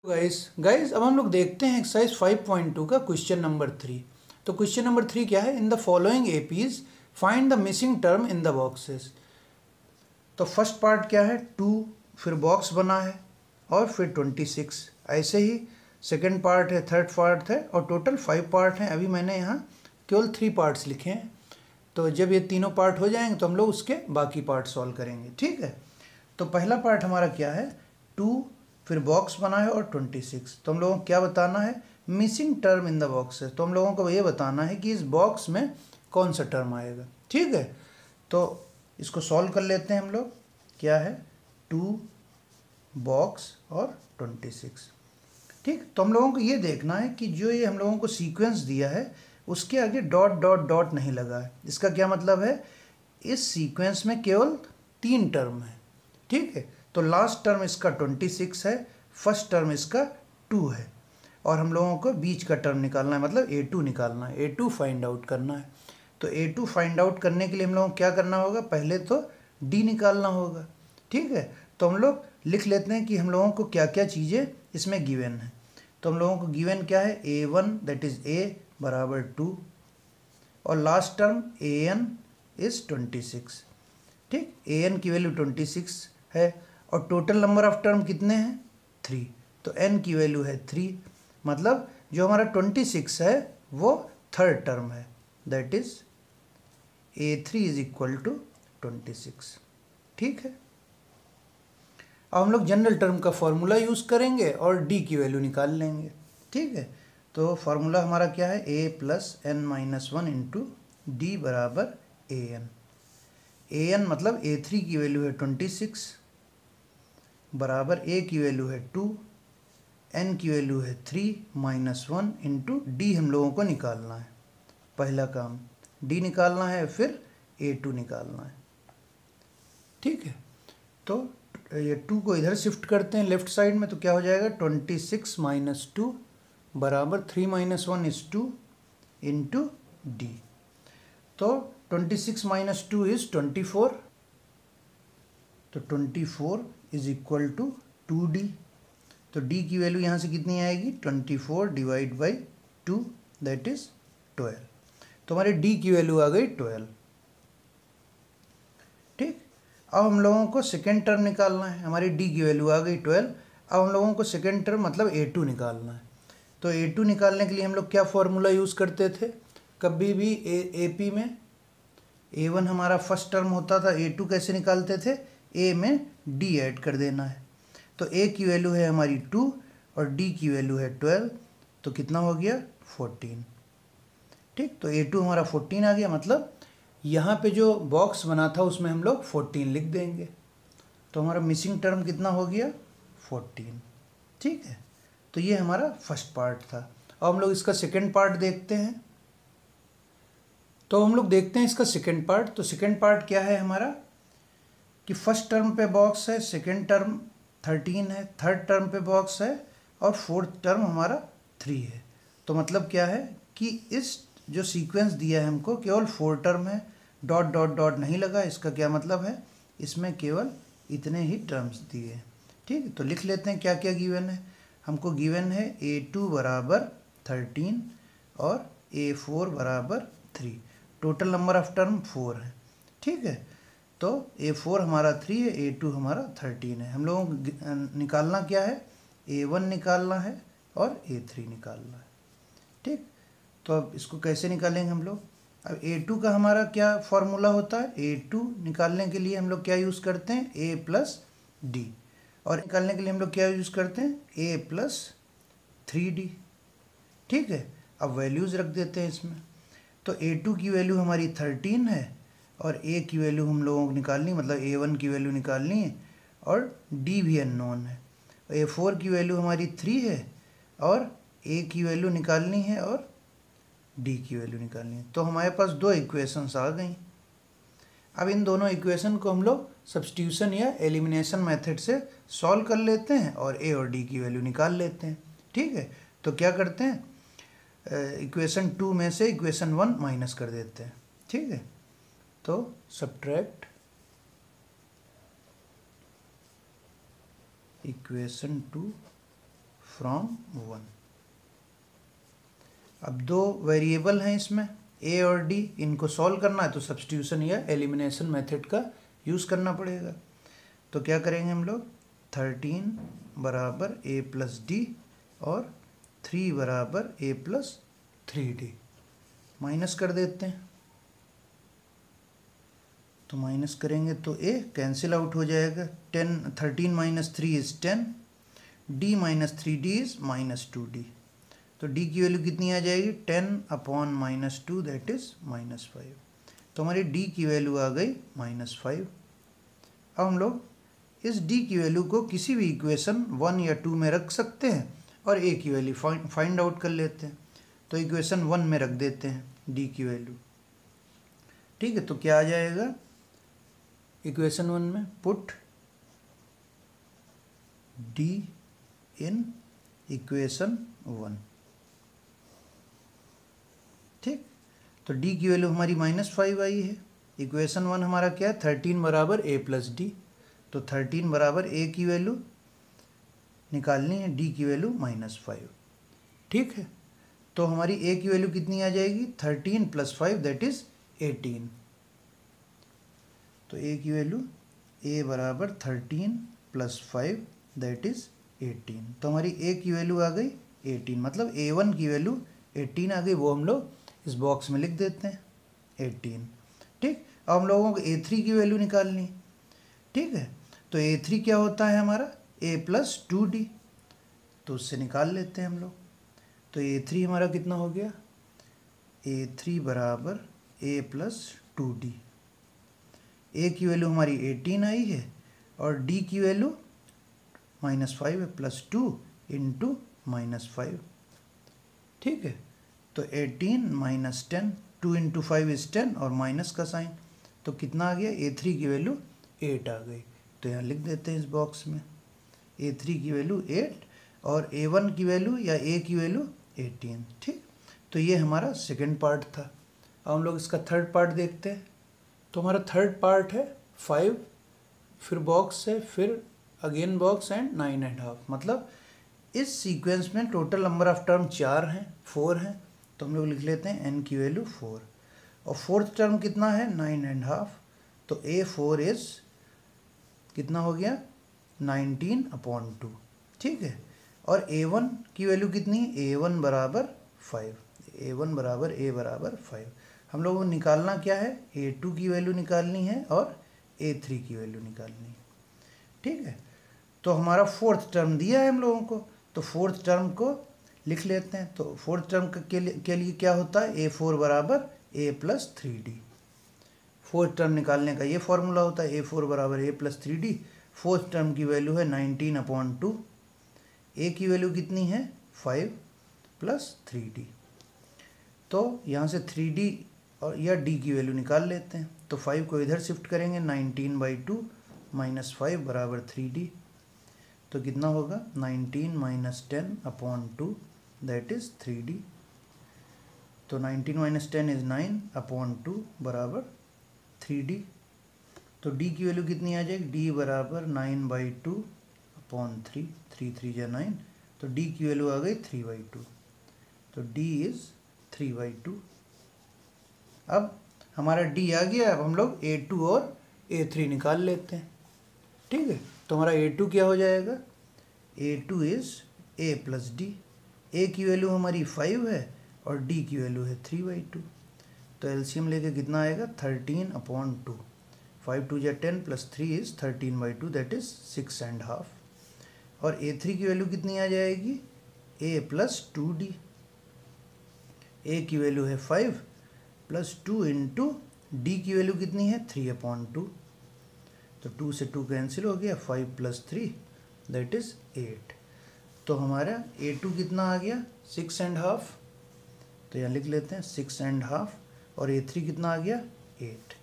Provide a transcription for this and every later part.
Guys अब हम लोग देखते हैं एक्सरसाइज 5.2 का क्वेश्चन नंबर 3। तो क्वेश्चन नंबर 3 क्या है? In the following APs find the missing term in the boxes. तो फर्स्ट पार्ट क्या है? 2, फिर बॉक्स बना है और फिर 26। ऐसे ही सेकंड पार्ट है, थर्ड पार्ट है और टोटल 5 पार्ट हैं। अभी मैंने यहाँ केवल 3 पार्ट्स लिखे हैं। तो जब ये तीनों पार्ट हो जाएंगे तो हम लोग उसके बाकी पार्ट सॉल्व करेंगे, ठीक है। तो पहला पार्ट हमारा क्या है? 2, फिर बॉक्स बना है और 26। तो हम लोगों को क्या बताना है? Missing term in the boxes. तो हम लोगों को ये बताना है कि इस बॉक्स में कौन सा टर्म आएगा, ठीक है। तो इसको सॉल्व कर लेते हैं हम लोग। क्या है? 2 बॉक्स और 26, ठीक। तो हम लोगों को ये देखना है कि जो ये हम लोगों को सीक्वेंस दिया है उसके आगे डॉट डॉट डॉट नहीं लगा है। इसका क्या मतलब है? इस सीक्वेंस में केवल 3 टर्म है, ठीक है। तो लास्ट टर्म इसका 26 है, फर्स्ट टर्म इसका 2 है और हम लोगों को बीच का टर्म निकालना है, मतलब A2 निकालना है, A2 फाइंड आउट करना है। तो A2 फाइंड आउट करने के लिए हम लोगों को क्या करना होगा? पहले तो D निकालना होगा, ठीक है। तो हम लोग लिख लेते हैं कि हम लोगों को क्या क्या चीज़ें इसमें गिवन है। तो हम लोगों को गिवन क्या है? A1 दैट इज़ A बराबर 2 और लास्ट टर्म AN इज़ 26, ठीक। AN की वैल्यू 26 है और टोटल नंबर ऑफ टर्म कितने हैं? 3। तो N की वैल्यू है 3, मतलब जो हमारा 26 है वो थर्ड टर्म है, that is A3 is equal to 26, ठीक है। अब हम लोग जनरल टर्म का फॉर्मूला यूज़ करेंगे और D की वैल्यू निकाल लेंगे, ठीक है। तो फार्मूला हमारा क्या है? A plus n minus 1 into D बराबर AN। AN मतलब A3 की वैल्यू है 26 बराबर A की वैल्यू है 2, N की वैल्यू है 3 माइनस 1 इंटू डी हम लोगों को निकालना है। पहला काम D निकालना है, फिर A2 निकालना है, ठीक है। तो ये 2 को इधर शिफ्ट करते हैं लेफ्ट साइड में, तो क्या हो जाएगा? 26 माइनस 2 बराबर 3 माइनस 1 इज 2 इंटू डी। तो 26 माइनस 2 इज 24, तो 24 इज इक्वल टू 2D। तो D की वैल्यू यहाँ से कितनी आएगी? 24 डिवाइड बाई 2 दैट इज 12। तो हमारे D की वैल्यू आ गई 12, ठीक। अब हम लोगों को सेकेंड टर्म निकालना है। हमारी D की वैल्यू आ गई 12। अब हम लोगों को सेकेंड टर्म मतलब A2 निकालना है। तो A2 निकालने के लिए हम लोग क्या फॉर्मूला यूज़ करते थे? कभी भी AP में A1 हमारा फर्स्ट टर्म होता था, A2 कैसे निकालते थे? A में D ऐड कर देना है। तो A की वैल्यू है हमारी 2 और D की वैल्यू है 12, तो कितना हो गया? 14, ठीक। तो A2 हमारा 14 आ गया, मतलब यहाँ पे जो बॉक्स बना था उसमें हम लोग 14 लिख देंगे। तो हमारा मिसिंग टर्म कितना हो गया? 14, ठीक है। तो ये हमारा फर्स्ट पार्ट था। अब हम लोग इसका सेकेंड पार्ट देखते हैं। तो हम लोग देखते हैं इसका सेकेंड पार्ट। तो सेकेंड पार्ट क्या है हमारा? कि फर्स्ट टर्म पे बॉक्स है, सेकेंड टर्म 13 है, थर्ड टर्म पे बॉक्स है और फोर्थ टर्म हमारा 3 है। तो मतलब क्या है कि इस जो सीक्वेंस दिया है हमको केवल 4 टर्म है, डॉट डॉट डॉट नहीं लगा। इसका क्या मतलब है? इसमें केवल इतने ही टर्म्स दिए हैं, ठीक है। तो लिख लेते हैं क्या क्या गिवन है। हमको गिवन है A2 बराबर 13 और A4 बराबर 3। टोटल नंबर ऑफ टर्म 4 है, ठीक है। तो A4 हमारा 3 है, A2 हमारा 13 है। हम लोगों को निकालना क्या है? A1 निकालना है और A3 निकालना है, ठीक। तो अब इसको कैसे निकालेंगे हम लोग? अब A2 का हमारा क्या फॉर्मूला होता है? A2 निकालने के लिए हम लोग क्या यूज़ करते हैं? A plus D। और निकालने के लिए हम लोग क्या यूज़ करते हैं? A प्लस 3D, ठीक है। अब वैल्यूज़ रख देते हैं इसमें। तो A2 की वैल्यू हमारी 13 है और A की वैल्यू हम लोगों को निकालनी, मतलब A1 की वैल्यू निकालनी है और D भी अननोन है। A4 की वैल्यू हमारी 3 है और A की वैल्यू निकालनी है और D की वैल्यू निकालनी है। तो हमारे पास 2 इक्वेशंस आ गई। अब इन दोनों इक्वेशन को हम लोग सब्स्टिट्यूशन या एलिमिनेशन मेथड से सॉल्व कर लेते हैं और A और D की वैल्यू निकाल लेते हैं, ठीक है। तो क्या करते हैं? इक्वेशन 2 में से इक्वेशन 1 माइनस कर देते हैं, ठीक है। तो सब्ट्रैक्ट इक्वेशन 2 फ्रॉम 1। अब दो वेरिएबल हैं इसमें a और d, इनको सॉल्व करना है तो सब्स्टिट्यूशन या एलिमिनेशन मेथड का यूज़ करना पड़ेगा। तो क्या करेंगे हम लोग, 13 बराबर a प्लस डी और 3 बराबर a प्लस 3d माइनस कर देते हैं। तो माइनस करेंगे तो a कैंसिल आउट हो जाएगा, 13 minus 3 is 10, d minus 3d is minus 2d। तो d की वैल्यू कितनी आ जाएगी, 10 upon minus 2 that is minus 5। तो हमारी d की वैल्यू आ गई माइनस 5। अब हम लोग इस d की वैल्यू को किसी भी इक्वेशन 1 या 2 में रख सकते हैं और a की वैल्यू फाइंड आउट कर लेते हैं। तो इक्वेशन 1 में रख देते हैं d की वैल्यू। ठीक है, तो क्या आ जाएगा इक्वेशन 1 में, पुट d इन इक्वेशन 1। ठीक, तो d की वैल्यू हमारी -5 आई है। इक्वेशन 1 हमारा क्या है, 13 बराबर a प्लस डी। तो 13 बराबर a की वैल्यू निकालनी है, d की वैल्यू -5। ठीक है, तो हमारी a की वैल्यू कितनी आ जाएगी, 13 प्लस 5 दैट इज़ 18। तो a की वैल्यू a बराबर 13 प्लस 5 दैट इज़ 18। तो हमारी a की वैल्यू आ गई 18, मतलब a1 की वैल्यू 18 आ गई, वो हम लोग इस बॉक्स में लिख देते हैं 18। ठीक, अब हम लोगों को a3 की वैल्यू निकालनी। ठीक है, तो a3 क्या होता है हमारा, a प्लस 2d, तो उससे निकाल लेते हैं हम लोग। तो a3 हमारा कितना हो गया, a3 बराबर a प्लस 2d। a की वैल्यू हमारी 18 आई है और d की वैल्यू -5 है, प्लस 2 इंटू -5। ठीक है, तो 18 माइनस 10, 2 इंटू 5 इज़ 10 और माइनस का साइन, तो कितना आ गया, a3 की वैल्यू 8 आ गई। तो यहाँ लिख देते हैं इस बॉक्स में a3 की वैल्यू 8 और a1 की वैल्यू या a की वैल्यू 18। ठीक, तो ये हमारा सेकंड पार्ट था। अब हम लोग इसका थर्ड पार्ट देखते हैं। तो हमारा थर्ड पार्ट है 5, फिर बॉक्स है, फिर अगेन बॉक्स एंड 9.5। मतलब इस सीक्वेंस में टोटल नंबर ऑफ टर्म 4 हैं, तो हम लोग लिख लेते हैं n की वैल्यू 4 और फोर्थ टर्म कितना है 9.5। तो a4 इज कितना हो गया 19/2। ठीक है, और a1 की वैल्यू कितनी, a1 बराबर 5, a1 बराबर a बराबर 5। हम लोगों को निकालना क्या है, a2 की वैल्यू निकालनी है और a3 की वैल्यू निकालनी है। ठीक है, तो हमारा फोर्थ टर्म दिया है हम लोगों को, तो फोर्थ टर्म को लिख लेते हैं। तो फोर्थ टर्म के लिए क्या होता है, a4 बराबर a plus 3d। Fourth term निकालने का ये फॉर्मूला होता है, a4 बराबर a plus 3d। Fourth term की वैल्यू है 19/2, a की वैल्यू कितनी है 5 प्लस 3d। तो यहाँ से 3d और या d की वैल्यू निकाल लेते हैं। तो 5 को इधर शिफ्ट करेंगे, 19/2 माइनस 5 बराबर 3d। तो कितना होगा 19 माइनस 10/2 दैट इज़ 3d। तो 19 माइनस 10 इज़ 9/2 बराबर 3d। तो d की वैल्यू कितनी आ जाएगी, d बराबर 9/2/3, 3 3 या 9। तो d की वैल्यू आ गई 3/2। तो d इज़ 3/2। अब हमारा d आ गया, अब हम लोग a2 और a3 निकाल लेते हैं। ठीक है, तो हमारा a2 क्या हो जाएगा, a2 is a plus D. a की वैल्यू हमारी 5 है और d की वैल्यू है 3/2। तो एलसीएम लेके कितना आएगा 13/2। 5 2 या 10 प्लस 3 इज़ 13/2 दैट इज़ 6.5। और a3 की वैल्यू कितनी आ जाएगी, a प्लस 2d। a की वैल्यू है 5 प्लस 2 इंटू d की वैल्यू कितनी है 3/2। तो 2 से 2 कैंसिल हो गया, 5 प्लस 3 दैट इज़ 8। तो हमारा a2 कितना आ गया 6.5। तो यहाँ लिख लेते हैं 6.5 और a3 कितना आ गया 8।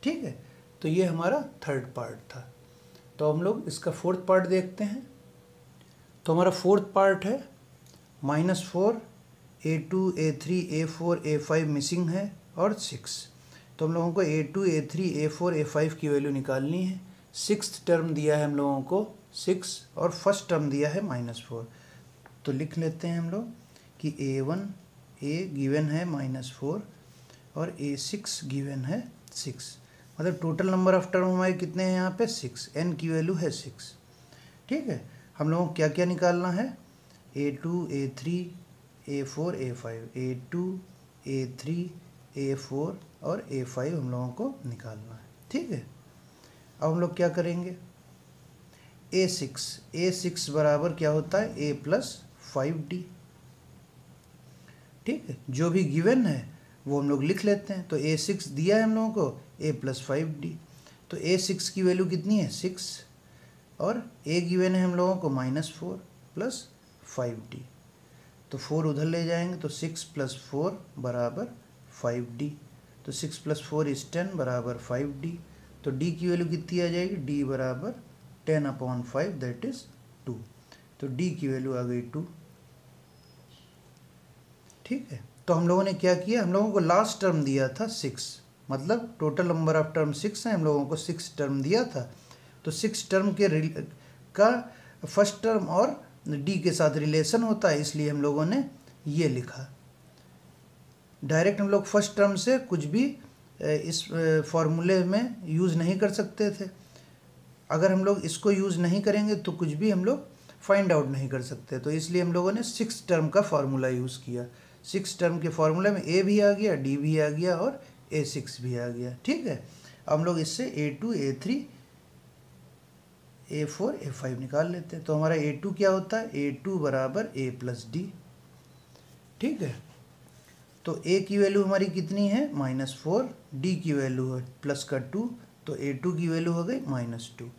ठीक है, तो ये हमारा थर्ड पार्ट था। तो हम लोग इसका फोर्थ पार्ट देखते हैं। तो हमारा फोर्थ पार्ट है -4, a2 a3 a4 a5 missing है और 6। तो हम लोगों को a2 a3 a4 a5 की वैल्यू निकालनी है। सिक्स्थ टर्म दिया है हम लोगों को 6 और फर्स्ट टर्म दिया है -4। तो लिख लेते हैं हम लोग कि A1 गिवन है -4 और A6 गिवन है 6। मतलब टोटल नंबर ऑफ टर्म हमारे कितने हैं यहाँ पे 6, n की वैल्यू है 6। ठीक है, हम लोगों को क्या क्या निकालना है, A2 A3 A4 A5, A2 A3 A4 और A5 हम लोगों को निकालना है। ठीक है, अब हम लोग क्या करेंगे, A6 बराबर क्या होता है A + 5D। ठीक है, जो भी गिवन है वो हम लोग लिख लेते हैं। तो A6 दिया है हम लोगों को A + 5D, तो A6 की वैल्यू कितनी है 6 और A गिवन है हम लोगों को -4 + 5D। तो 4 उधर ले जाएंगे तो 6 + 4 = 5D। तो 6 + 4 = 10 = 5D। तो D की वैल्यू कितनी आ जाएगी, D = 10/5 दैट इज 2। तो D की वैल्यू आ गई 2। ठीक है, तो हम लोगों ने क्या किया, हम लोगों को लास्ट टर्म दिया था 6, मतलब टोटल नंबर ऑफ टर्म 6 है, हम लोगों को 6 टर्म दिया था। तो 6 टर्म का फर्स्ट टर्म और D के साथ रिलेशन होता है, इसलिए हम लोगों ने ये लिखा। डायरेक्ट हम लोग फर्स्ट टर्म से कुछ भी इस फॉर्मूले में यूज़ नहीं कर सकते थे। अगर हम लोग इसको यूज़ नहीं करेंगे तो कुछ भी हम लोग फाइंड आउट नहीं कर सकते। तो इसलिए हम लोगों ने 6 टर्म का फार्मूला यूज़ किया। 6 टर्म के फार्मूले में A भी आ गया, D भी आ गया और A6 भी आ गया। ठीक है, अब हम लोग इससे A2 A3 A4 A5 निकाल लेते हैं। तो हमारा A2 क्या होता है, A2 = A + D। ठीक है, तो A की वैल्यू हमारी कितनी है -4, D की वैल्यू है +2, तो A2 की वैल्यू हो गई -2।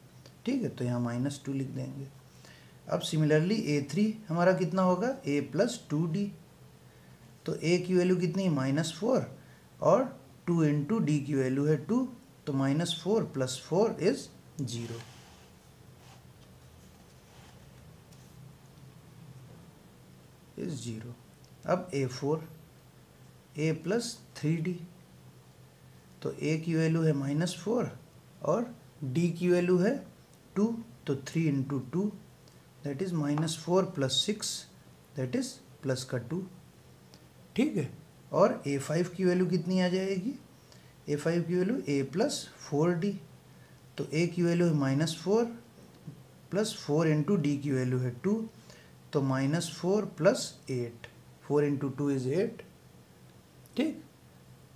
ठीक है, तो यहाँ -2 लिख देंगे। अब सिमिलरली A3 हमारा कितना होगा A + 2D। तो A की वैल्यू कितनी है -4 और 2 × D की वैल्यू है 2, तो -4 + 4 = 0। अब A4 A + 3D। तो A की वैल्यू है -4 और D की वैल्यू है 2, तो 3 × 2 दैट इज़ -4 + 6 दैट इज़ +2। ठीक है, और A5 की वैल्यू कितनी आ जाएगी, A5 की वैल्यू A + 4D। तो A की वैल्यू है -4 + 4 × D की वैल्यू है 2, तो -4 + 8, 4 × 2 = 8। ठीक,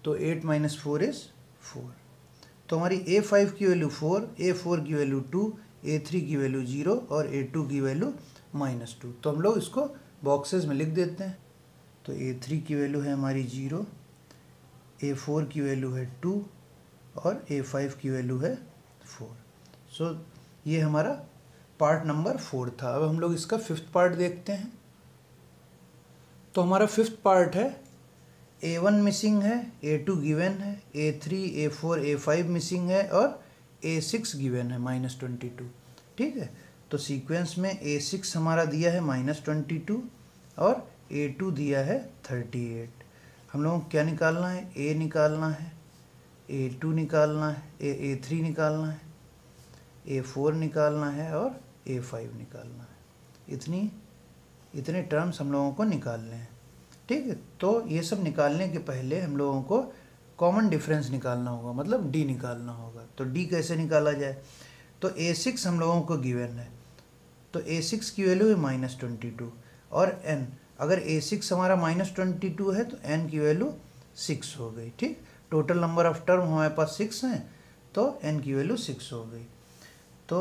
तो 8 - 4 = 4। तो हमारी A5 की वैल्यू 4, A4 की वैल्यू 2, A3 की वैल्यू 0 और A2 की वैल्यू -2। तो हम लोग इसको बॉक्सेस में लिख देते हैं। तो A3 की वैल्यू है हमारी 0, A4 की वैल्यू है 2 और A5 की वैल्यू है 4। सो ये हमारा पार्ट नंबर 4 था। अब हम लोग इसका 5th पार्ट देखते हैं। तो हमारा 5th पार्ट है A1 मिसिंग है, A2 गिवन है, A3 A4 A5 मिसिंग है और A6 गिवन है -22। ठीक है, तो सीक्वेंस में A6 हमारा दिया है -22 और A2 दिया है 38। हम लोगों को क्या निकालना है, A निकालना है, A2 निकालना है, A3 निकालना है, A4 निकालना है और A5 निकालना है। इतने टर्म्स हम लोगों को निकालने हैं। ठीक है, तो ये सब निकालने के पहले हम लोगों को कॉमन डिफरेंस निकालना होगा, मतलब D निकालना होगा। तो D कैसे निकाला जाए, तो A6 हम लोगों को गिवन है, तो A6 की वैल्यू है -22 और n, अगर A6 हमारा -22 है तो n की वैल्यू 6 हो गई। ठीक, टोटल नंबर ऑफ टर्म हमारे पास 6 हैं, तो n की वैल्यू 6 हो गई। तो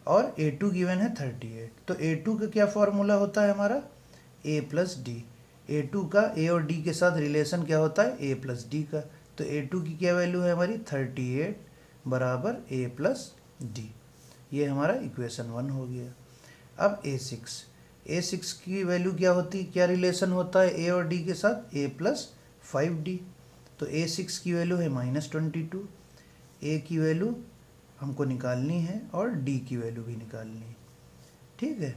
और A2 गिवन है 38। तो A2 का क्या फॉर्मूला होता है हमारा A + D। A2 का A और D के साथ रिलेशन क्या होता है A + D का। तो A2 की क्या वैल्यू है हमारी 38 = A + D। ये हमारा इक्वेशन 1 हो गया। अब A6 की वैल्यू क्या होती है, क्या रिलेशन होता है A और D के साथ A + 5D। तो A6 की वैल्यू है -22, A की वैल्यू हमको निकालनी है और D की वैल्यू भी निकालनी है। ठीक है,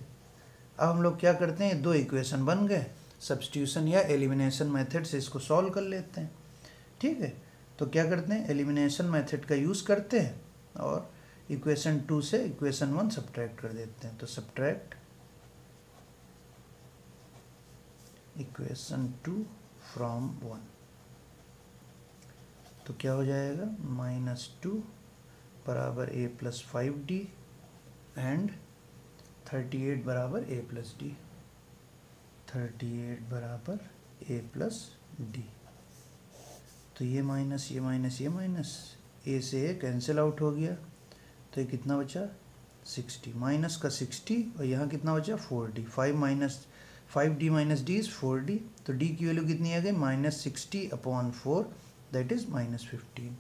अब हम लोग क्या करते हैं, दो इक्वेशन बन गए, सब्स्टिट्यूशन या एलिमिनेशन मेथड से इसको सॉल्व कर लेते हैं। ठीक है, तो क्या करते हैं, एलिमिनेशन मेथड का यूज़ करते हैं और इक्वेशन 2 से इक्वेशन 1 सब्ट्रैक्ट कर देते हैं। तो सब्ट्रैक्ट इक्वेशन 2 फ्रॉम 1। तो क्या हो जाएगा, -2 बराबर a प्लस 5d एंड 38 बराबर a प्लस डी। 38 बराबर a प्लस डी। तो ये माइनस ये माइनस ये माइनस, a से a कैंसिल आउट हो गया। तो ये कितना बचा, 60, माइनस का 60 और यहाँ कितना बचा 4d। 5d minus d is 4d। तो d की वैल्यू कितनी आ गई, -60/4 दैट इज -15।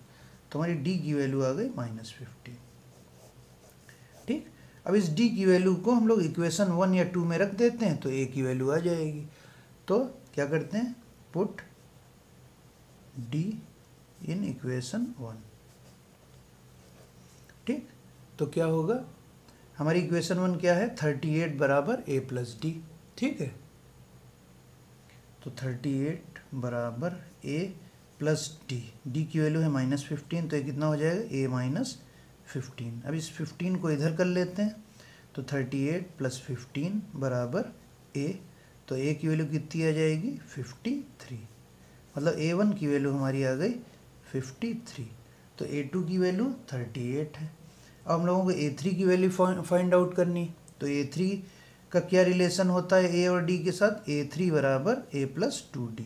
तो हमारी d की वैल्यू आ गई -15। ठीक, अब इस d की वैल्यू को हम लोग इक्वेशन 1 या 2 में रख देते हैं तो a की वैल्यू आ जाएगी। तो क्या करते हैं, पुट d इन इक्वेशन 1। ठीक, तो क्या होगा, हमारी इक्वेशन 1 क्या है, 38 बराबर a प्लस डी। ठीक है, तो 38 बराबर a प्लस डी। डी की वैल्यू है -15, तो ये कितना हो जाएगा, a माइनस 15। अब इस 15 को इधर कर लेते हैं, तो 38 प्लस 15 बराबर a। तो a की वैल्यू कितनी आ जाएगी, 53। मतलब a1 की वैल्यू हमारी आ गई 53। तो a2 की वैल्यू 38 है। अब हम लोगों को a3 की वैल्यू फाइंड आउट करनी। तो a3 का क्या रिलेशन होता है a और d के साथ, a3 बराबर a प्लस 2d।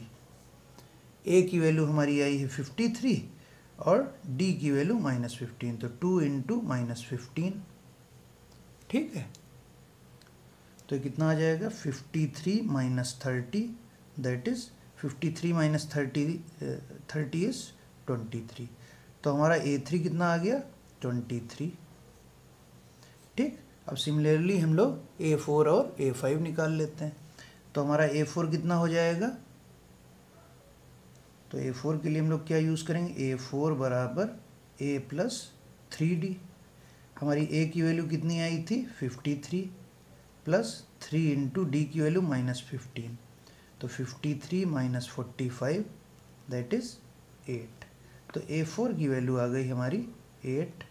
a की वैल्यू हमारी आई है 53 और d की वैल्यू -15, तो 2 इंटू -15। ठीक है, तो ये कितना आ जाएगा, 53 minus 30 that is 53 minus 30 is 23। तो हमारा a3 कितना आ गया, 23। ठीक, अब सिमिलरली हम लोग a4 और a5 निकाल लेते हैं। तो हमारा a4 कितना हो जाएगा, तो a4 के लिए हम लोग क्या यूज़ करेंगे, a4 बराबर a प्लस 3d। हमारी a की वैल्यू कितनी आई थी, 53 प्लस 3 इंटू डी की वैल्यू -15। तो 53 माइनस 45 दैट इज 8। तो a4 की वैल्यू आ गई हमारी 8।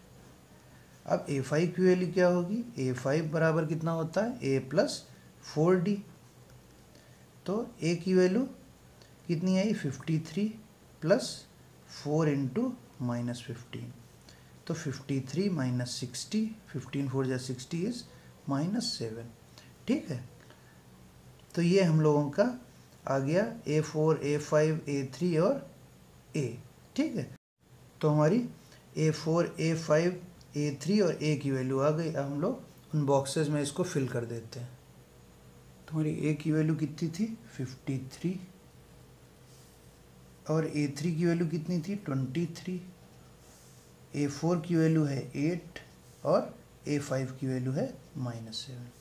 अब a5 की वैल्यू क्या होगी, a5 बराबर कितना होता है, a प्लस 4d। तो a की वैल्यू कितनी आई, 53 प्लस 4 इंटू -15। तो 53 माइनस 60, 15 4 जा 60 इज -7। ठीक है, तो ये हम लोगों का आ गया a4, a5, a3 और a। ठीक है, तो हमारी a4, a5, a3 और a की वैल्यू आ गई। अब हम लोग उन बॉक्सेस में इसको फिल कर देते हैं। तो हमारी a की वैल्यू कितनी थी, 53 और a3 की वैल्यू कितनी थी, 23। a4 की वैल्यू है 8 और a5 की वैल्यू है -7।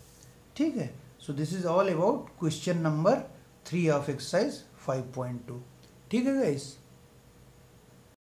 ठीक है, so this is all about question number 3 of exercise 5.2। ठीक है गाइस।